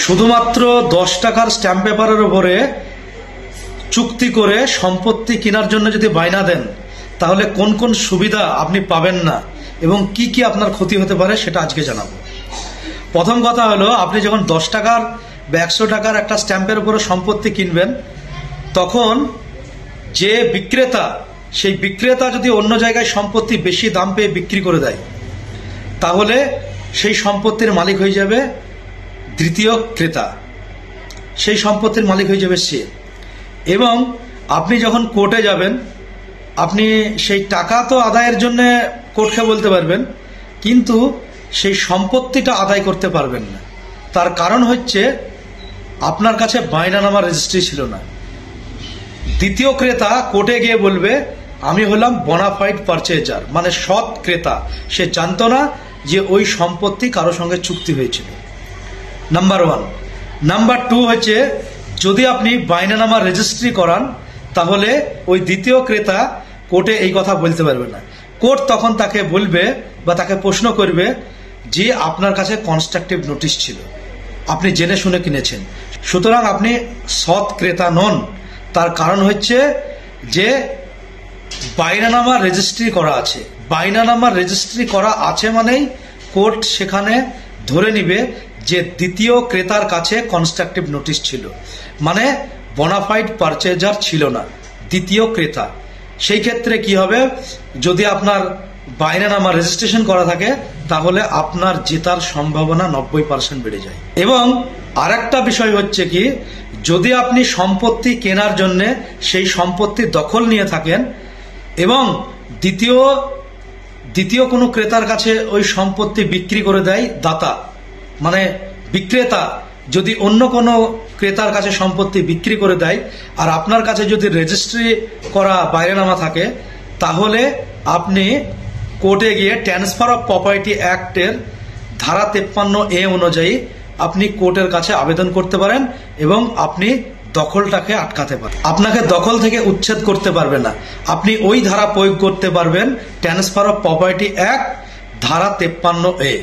শুধুমাত্র 10 টাকার স্ট্যাম্প পেপারের উপরে চুক্তি করে সম্পত্তি কেনার জন্য যদি বায়না দেন, তাহলে কোন কোন সুবিধা আপনি পাবেন না এবং কি কি আপনার ক্ষতি হতে পারে সেটা আজকে জানাবো। প্রথম কথা হলো, আপনি যখন 10 টাকার বা 100 টাকার একটা স্ট্যাম্পের উপরে সম্পত্তি কিনবেন, তখন যে বিক্রেতা, সেই বিক্রেতা যদি অন্য জায়গায় সম্পত্তি বেশি দাম পেয়ে বিক্রি করে দেয়, তাহলে সেই সম্পত্তির মালিক হয়ে যাবে দ্বিতীয় ক্রেতা, সেই সম্পত্তির মালিক হয়ে যাবে সে। এবং আপনি যখন কোর্টে যাবেন, আপনি সেই টাকা তো আদায়ের জন্য কোর্টকে বলতে পারবেন, কিন্তু সেই সম্পত্তিটা আদায় করতে পারবেন না। তার কারণ হচ্ছে আপনার কাছে বায়নানামা রেজিস্ট্রি ছিল না। দ্বিতীয় ক্রেতা কোর্টে গিয়ে বলবে আমি হলাম বোনাফাইড পারচেজার, মানে সৎ ক্রেতা। সে জানতো না যে ওই সম্পত্তি কারো সঙ্গে চুক্তি হয়েছিল। নাম্বার 1। নাম্বার 2 হচ্ছে, যদি আপনি বায়নানামা রেজিস্ট্রি করান, তাহলে ওই দ্বিতীয় ক্রেতা কোর্টে এই কথা বলতে পারবে না। কোর্ট তখন তাকে বলবে বা তাকে প্রশ্ন করবে যে আপনার কাছে কনস্ট্রাকটিভ নোটিশ ছিল, আপনি জেনে শুনে কিনেছেন, সুতরাং আপনি সৎ ক্রেতা নন। তার কারণ হচ্ছে যে বায়নানামা রেজিস্ট্রি করা আছে। বায়নানামা রেজিস্ট্রি করা আছে মানেই কোর্ট সেখানে ধরে নিবে যে দ্বিতীয় ক্রেতার কাছে কনস্ট্রাকটিভ নোটিশ ছিল, মানে বোনাফাইড পারচেজার ছিল না দ্বিতীয় ক্রেতা। সেই ক্ষেত্রে কি হবে, যদি আপনার বায়নানামা রেজিস্ট্রেশন করা থাকে, তাহলে আপনার জেতার সম্ভাবনা 90% বেড়ে যায়। এবং আরেকটা বিষয় হচ্ছে কি, যদি আপনি সম্পত্তি কেনার জন্য সেই সম্পত্তির দখল নিয়ে থাকেন এবং দ্বিতীয় কোনো ক্রেতার কাছে ওই সম্পত্তি বিক্রি করে দেয় দাতা, মানে বিক্রেতা যদি অন্য কোনো ক্রেতার কাছে সম্পত্তি বিক্রি করে দেয়, আর আপনার কাছে যদি রেজিস্ট্রি করা বায়নানামা থাকে, তাহলে আপনি কোর্টে গিয়ে ট্রান্সফার অফ প্রপার্টি অ্যাক্টের ধারা 53A অনুযায়ী আপনি কোর্টের কাছে আবেদন করতে পারেন এবং আপনি দখলটাকে আটকাতে পারেন। আপনাকে দখল থেকে উচ্ছেদ করতে পারবে না। আপনি ওই ধারা প্রয়োগ করতে পারবেন, ট্রান্সফার অফ প্রপার্টি অ্যাক্ট ধারা 53A,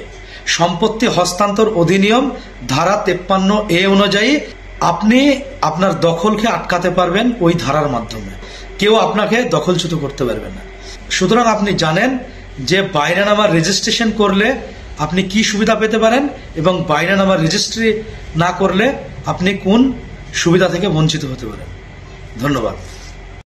সম্পত্তি হস্তান্তর অধিনিয়ম ধারা 53A অনুযায়ী আপনি আপনার দখলকে আটকাতে পারবেন ওই ধারার মাধ্যমে। কেউ আপনাকে দখলচ্যুত করতে পারবে না। সুতরাং আপনি জানেন যে বায়নানামা রেজিস্ট্রেশন করলে আপনি কি সুবিধা পেতে পারেন এবং বায়নানামা রেজিস্ট্রি না করলে আপনি কোন সুবিধা থেকে বঞ্চিত হতে পারেন। ধন্যবাদ।